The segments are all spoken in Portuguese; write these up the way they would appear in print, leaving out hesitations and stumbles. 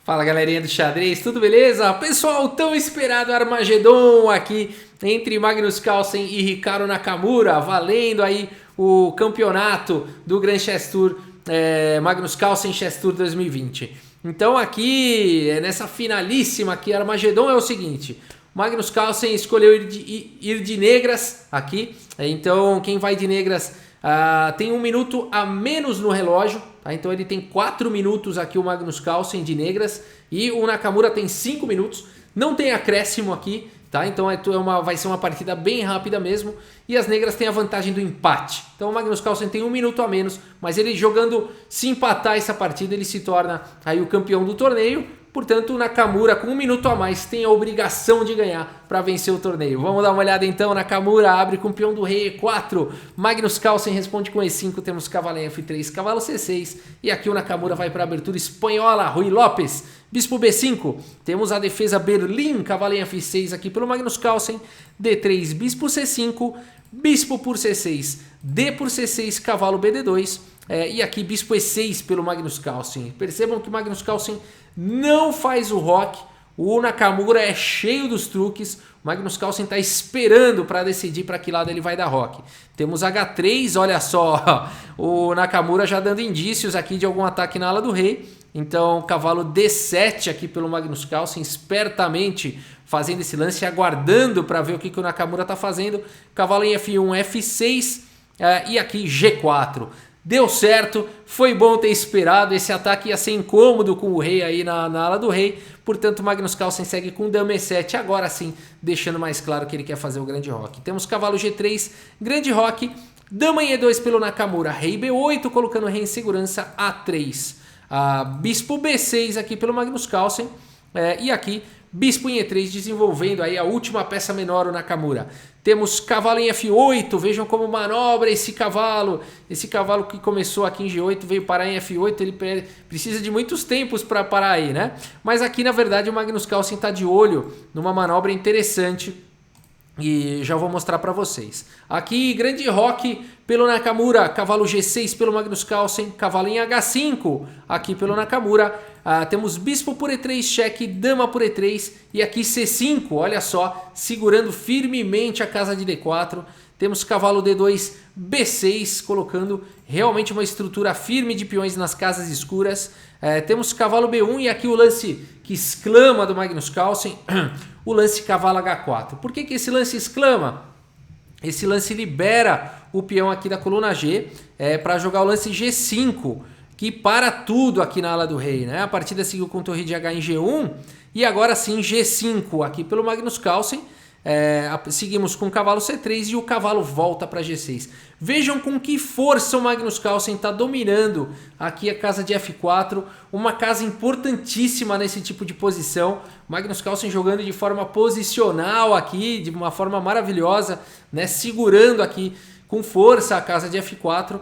Fala galerinha do xadrez, tudo beleza? Pessoal, tão esperado Armagedon aqui entre Magnus Carlsen e Ricardo Nakamura, valendo aí o campeonato do Grand Chess Tour, Magnus Carlsen Chess Tour 2020. Então aqui, nessa finalíssima aqui, Armagedon é o seguinte: Magnus Carlsen escolheu ir de negras aqui, então quem vai de negras tem 1 minuto a menos no relógio, tá? Então ele tem 4 minutos aqui o Magnus Carlsen de negras e o Nakamura tem 5 minutos, não tem acréscimo aqui, tá? Então vai ser uma partida bem rápida mesmo e as negras têm a vantagem do empate. Então o Magnus Carlsen tem 1 minuto a menos, mas ele jogando, se empatar essa partida, ele se torna aí o campeão do torneio. Portanto, o Nakamura, com 1 minuto a mais, tem a obrigação de ganhar para vencer o torneio. Vamos dar uma olhada então. Nakamura abre com o peão do rei E4. Magnus Carlsen responde com E5. Temos cavalo em F3, cavalo C6. E aqui o Nakamura vai para a abertura espanhola. Rui Lopes, bispo B5. Temos a defesa Berlim, cavalo em F6 aqui pelo Magnus Carlsen. D3, bispo C5. Bispo por C6. D por C6, cavalo BD2. E aqui bispo E6 pelo Magnus Carlsen. Percebam que o Magnus Carlsen não faz o roque. O Nakamura é cheio dos truques. O Magnus Carlsen está esperando para decidir para que lado ele vai dar roque. Temos H3, olha só. O Nakamura já dando indícios aqui de algum ataque na ala do rei. Então cavalo D7 aqui pelo Magnus Carlsen, espertamente fazendo esse lance, aguardando para ver o que o Nakamura está fazendo. Cavalo em F1, F6 e aqui G4. Deu certo, foi bom ter esperado, esse ataque ia ser incômodo com o rei aí na ala do rei, portanto Magnus Carlsen segue com dama E7, agora sim, deixando mais claro que ele quer fazer o grande roque. Temos cavalo G3, grande roque, dama em E2 pelo Nakamura, rei B8, colocando o rei em segurança, A3, bispo B6 aqui pelo Magnus Carlsen, e aqui bispo em E3, desenvolvendo aí a última peça menor, o Nakamura. Temos cavalo em F8, vejam como manobra esse cavalo que começou aqui em G8, veio parar em F8, ele precisa de muitos tempos para parar aí, né? Mas aqui na verdade o Magnus Carlsen está de olho numa manobra interessante e já vou mostrar para vocês. Aqui grande roque pelo Nakamura, cavalo G6 pelo Magnus Carlsen, cavalo em H5 aqui pelo Nakamura. Temos bispo por E3, cheque, dama por E3 e aqui C5, olha só, segurando firmemente a casa de D4. Temos cavalo D2, B6, colocando realmente uma estrutura firme de peões nas casas escuras. Temos cavalo B1 e aqui o lance que exclama do Magnus Carlsen, o lance cavalo H4. Por que esse lance exclama? Esse lance libera o peão aqui da coluna G para jogar o lance G5, que para tudo aqui na ala do rei, né? A partida seguiu com torre de H em G1 e agora sim G5 aqui pelo Magnus Carlsen. Seguimos com o cavalo C3 e o cavalo volta para G6. Vejam com que força o Magnus Carlsen está dominando aqui a casa de F4, uma casa importantíssima nesse tipo de posição. Magnus Carlsen jogando de forma posicional aqui, de uma forma maravilhosa, né? Segurando aqui com força a casa de F4,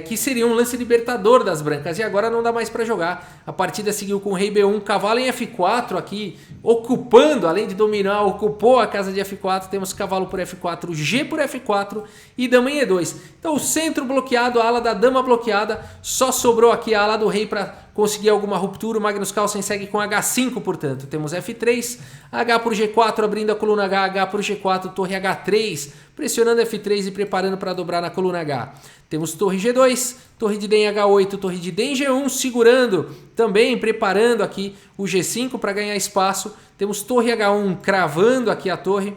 que seria um lance libertador das brancas, e agora não dá mais para jogar. A partida seguiu com rei B1, cavalo em F4 aqui, ocupando, além de dominar, ocupou a casa de F4, temos cavalo por F4, G por F4 e dama em E2. Então o centro bloqueado, a ala da dama bloqueada, só sobrou aqui a ala do rei para conseguir alguma ruptura. O Magnus Carlsen segue com H5, portanto. Temos F3, H por G4, abrindo a coluna H, H por G4, torre H3, pressionando F3 e preparando para dobrar na coluna H. Temos torre G2, torre de D em H8, torre de D em G1, segurando, também preparando aqui o G5 para ganhar espaço. Temos torre H1, cravando aqui a torre,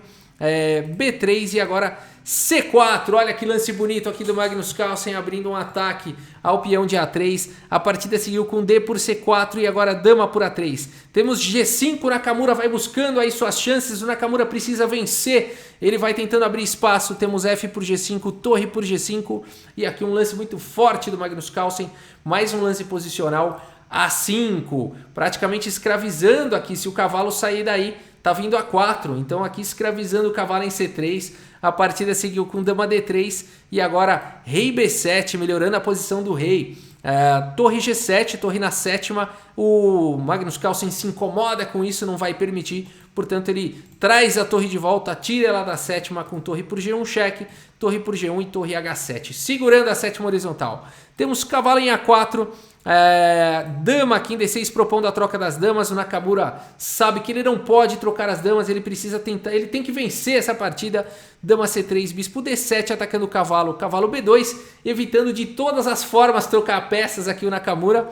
B3 e agora C4, olha que lance bonito aqui do Magnus Carlsen abrindo um ataque ao peão de A3. A partida seguiu com D por C4 e agora dama por A3. Temos G5, o Nakamura vai buscando aí suas chances, o Nakamura precisa vencer, ele vai tentando abrir espaço. Temos F por G5, torre por G5 e aqui um lance muito forte do Magnus Carlsen, mais um lance posicional A5, praticamente escravizando aqui, se o cavalo sair daí, tá vindo A4, então aqui escravizando o cavalo em C3. A partida seguiu com dama D3 e agora rei B7, melhorando a posição do rei. Torre G7, torre na sétima. O Magnus Carlsen se incomoda com isso, não vai permitir. Portanto, ele traz a torre de volta, tira ela da sétima com torre por G1, cheque, torre por G1 e torre H7. Segurando a sétima horizontal. Temos cavalo em A4, Dama aqui em D6 propondo a troca das damas. O Nakamura sabe que ele não pode trocar as damas, ele precisa tentar, ele tem que vencer essa partida. Dama C3, bispo D7 atacando o cavalo, cavalo B2, evitando de todas as formas trocar peças aqui o Nakamura.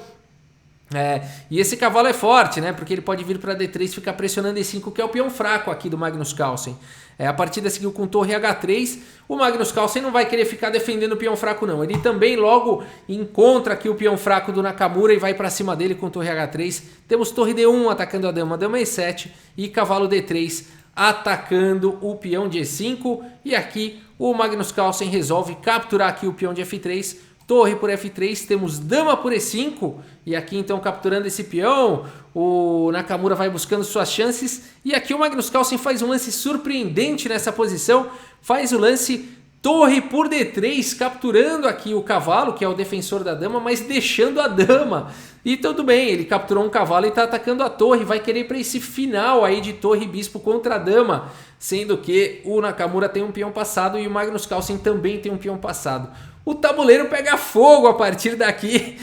E esse cavalo é forte, né? Porque ele pode vir para D3 e ficar pressionando E5, que é o peão fraco aqui do Magnus Carlsen. A partida seguiu com torre H3. O Magnus Carlsen não vai querer ficar defendendo o peão fraco, não. Ele também logo encontra aqui o peão fraco do Nakamura e vai para cima dele com torre H3. Temos torre D1 atacando a dama E7 e cavalo D3 atacando o peão de E5. E aqui o Magnus Carlsen resolve capturar aqui o peão de F3. Torre por F3, temos dama por E5, e aqui então capturando esse peão, o Nakamura vai buscando suas chances, e aqui o Magnus Carlsen faz um lance surpreendente nessa posição, faz o lance torre por D3, capturando aqui o cavalo, que é o defensor da dama, mas deixando a dama. E tudo bem, ele capturou um cavalo e está atacando a torre, vai querer para esse final aí de torre bispo contra a dama, sendo que o Nakamura tem um peão passado e o Magnus Carlsen também tem um peão passado. O tabuleiro pega fogo a partir daqui.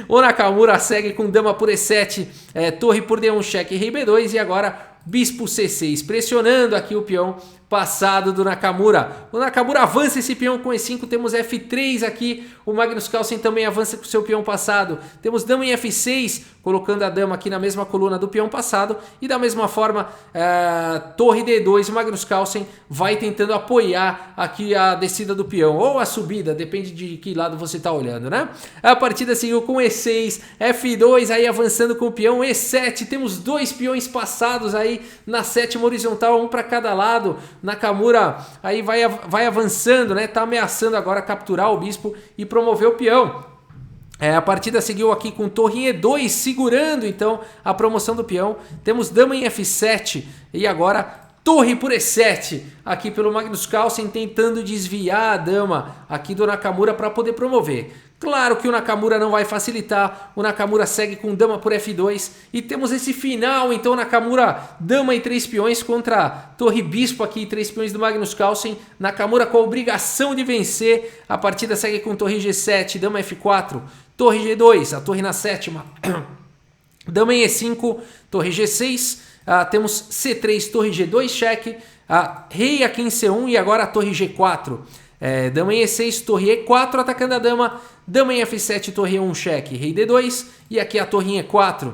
O Nakamura segue com dama por E7, torre por D1, cheque, rei B2 e agora bispo C6, pressionando aqui o peão passado do Nakamura. O Nakamura avança esse peão com E5, temos F3 aqui, o Magnus Carlsen também avança com o seu peão passado. Temos dama em F6, colocando a dama aqui na mesma coluna do peão passado. E da mesma forma, torre D2, o Magnus Carlsen vai tentando apoiar aqui a descida do peão, ou a subida, depende de que lado você está olhando, né? A partida seguiu com E6, F2, aí avançando com o peão, E7, temos dois peões passados aí na sétima horizontal, um para cada lado. Nakamura aí vai avançando, né? Tá ameaçando agora capturar o bispo e promover o peão. A partida seguiu aqui com torre em E2, segurando então a promoção do peão. Temos dama em F7 e agora torre por E7, aqui pelo Magnus Carlsen tentando desviar a dama aqui do Nakamura para poder promover. Claro que o Nakamura não vai facilitar, o Nakamura segue com dama por F2 e temos esse final, então Nakamura dama e 3 peões contra torre bispo aqui, 3 peões do Magnus Carlsen. Nakamura com a obrigação de vencer, a partida segue com torre G7, dama F4, torre G2, a torre na sétima, dama em E5, torre G6, temos C3, torre G2, cheque, rei aqui em C1 e agora a torre G4. Dama em E6, torre E4 atacando a dama, dama em F7, torre E1, cheque, rei D2 e aqui a torre em E4.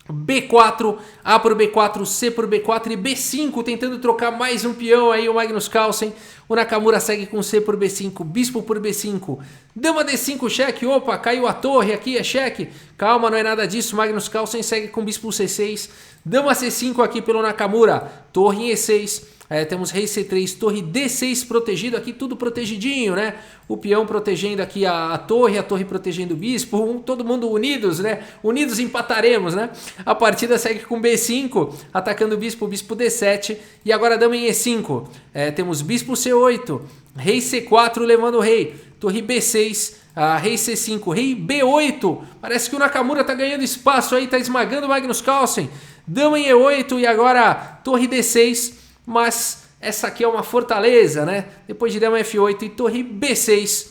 B4, A por B4, C por B4 e B5 tentando trocar mais um peão aí o Magnus Carlsen. O Nakamura segue com C por B5, bispo por B5, dama D5, cheque, opa, caiu a torre aqui, é cheque. Calma, não é nada disso, Magnus Carlsen segue com bispo C6, dama C5 aqui pelo Nakamura, torre em E6. Temos rei C3, torre D6 protegido aqui, tudo protegidinho, né? O peão protegendo aqui a torre protegendo o bispo, todo mundo unidos, né? Unidos empataremos, né? A partida segue com B5, atacando o bispo D7 e agora dama em E5. Temos bispo C8, rei C4 levando o rei, torre B6, rei C5, rei B8. Parece que o Nakamura tá ganhando espaço aí, tá esmagando o Magnus Carlsen. Dama em E8 e agora torre D6. Mas essa aqui é uma fortaleza, né? Depois de dama F8 e torre B6,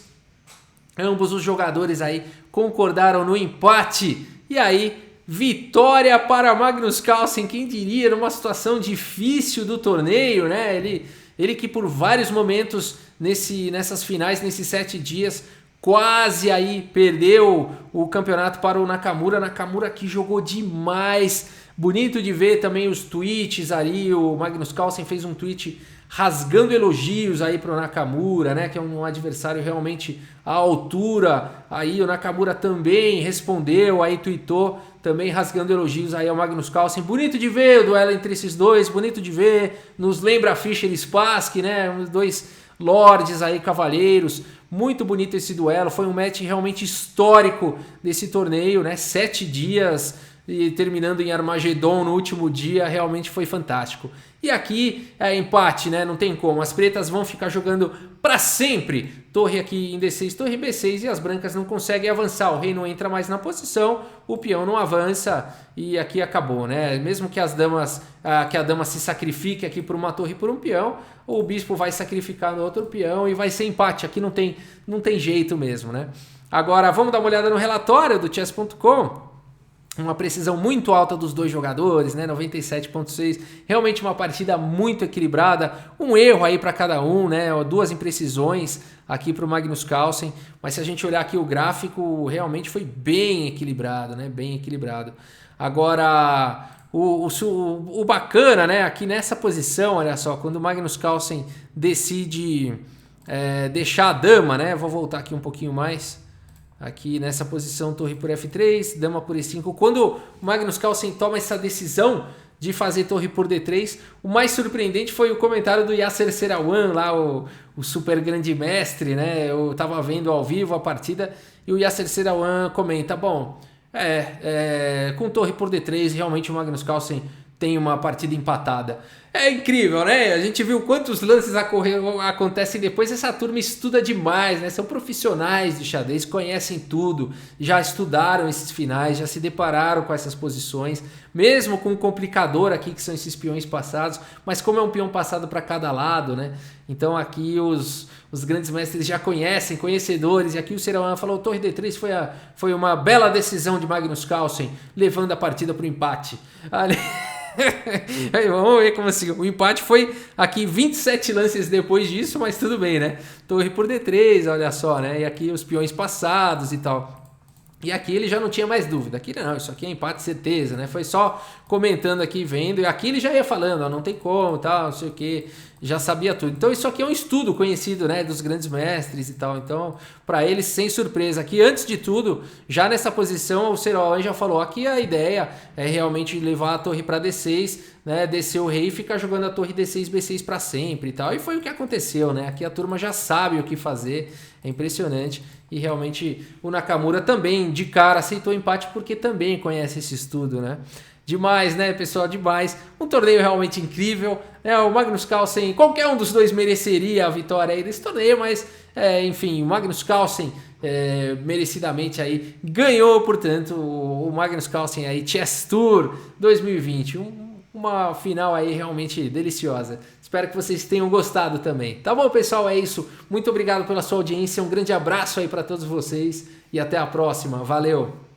ambos os jogadores aí concordaram no empate. E aí, vitória para Magnus Carlsen, quem diria, numa situação difícil do torneio, né? Ele que por vários momentos nessas finais, nesses 7 dias, quase aí perdeu o campeonato para o Nakamura. Nakamura que jogou demais. Bonito de ver também os tweets ali, o Magnus Carlsen fez um tweet rasgando elogios aí pro Nakamura, né, que é um adversário realmente à altura. Aí o Nakamura também respondeu, aí tweetou também rasgando elogios aí ao Magnus Carlsen. Bonito de ver o duelo entre esses dois, bonito de ver, nos lembra Fischer e Spassky, né, os dois lords aí, cavaleiros. Muito bonito esse duelo, foi um match realmente histórico desse torneio, né, 7 dias e terminando em Armagedon no último dia, realmente foi fantástico. E aqui é empate, né? Não tem como. As pretas vão ficar jogando para sempre. Torre aqui em D6, torre B6 e as brancas não conseguem avançar. O rei não entra mais na posição, o peão não avança e aqui acabou, né? Mesmo que as damas, que a dama se sacrifique aqui por uma torre e por um peão, o bispo vai sacrificar no outro peão e vai ser empate. Aqui não tem jeito mesmo, né? Agora vamos dar uma olhada no relatório do chess.com. Uma precisão muito alta dos dois jogadores, né? 97.6, realmente uma partida muito equilibrada, um erro aí para cada um, né? 2 imprecisões aqui para o Magnus Carlsen, mas se a gente olhar aqui o gráfico, realmente foi bem equilibrado, né? Bem equilibrado. Agora, o bacana, né? Aqui nessa posição, olha só, quando o Magnus Carlsen decide deixar a dama, né? Vou voltar aqui um pouquinho mais. Aqui nessa posição, torre por F3, dama por E5. Quando o Magnus Carlsen toma essa decisão de fazer torre por D3, o mais surpreendente foi o comentário do Yasser Seirawan, lá o super grande mestre, né? Eu tava vendo ao vivo a partida e o Yasser Seirawan comenta, bom, com torre por D3, realmente o Magnus Carlsen tem uma partida empatada. É incrível, né? A gente viu quantos lances acontecem depois. Essa turma estuda demais, né? São profissionais de xadrez, conhecem tudo, já estudaram esses finais, já se depararam com essas posições, mesmo com o complicador aqui, que são esses peões passados, mas como é um peão passado para cada lado, né? Então aqui os grandes mestres já conhecem, conhecedores, e aqui o Seirawan falou, torre D3 foi uma bela decisão de Magnus Carlsen, levando a partida para o empate. Ali... Aí, vamos ver como assim. O empate foi aqui 27 lances depois disso, mas tudo bem, né? Torre por D3, olha só, né? E aqui os peões passados e tal. E aqui ele já não tinha mais dúvida. Aqui não, isso aqui é empate certeza, né? Foi só comentando aqui, vendo. E aqui ele já ia falando, ó, não tem como, tal, não sei o que. Já sabia tudo. Então isso aqui é um estudo conhecido, né? Dos grandes mestres e tal. Então, para eles, sem surpresa. Aqui, antes de tudo, já nessa posição, o Seirawan já falou. Aqui a ideia é realmente levar a torre para D6, né? Descer o rei e ficar jogando a torre D6, B6 para sempre e tal. E foi o que aconteceu, né? Aqui a turma já sabe o que fazer. É impressionante. E realmente o Nakamura também, de cara, aceitou o empate porque também conhece esse estudo, né? Demais, né, pessoal? Demais. Um torneio realmente incrível, né? O Magnus Carlsen, qualquer um dos dois mereceria a vitória aí desse torneio, mas, enfim, o Magnus Carlsen merecidamente aí ganhou, portanto, o Magnus Carlsen aí, Chess Tour 2020. Uma final aí realmente deliciosa. Espero que vocês tenham gostado também. Tá bom, pessoal? É isso. Muito obrigado pela sua audiência. Um grande abraço aí para todos vocês e até a próxima. Valeu!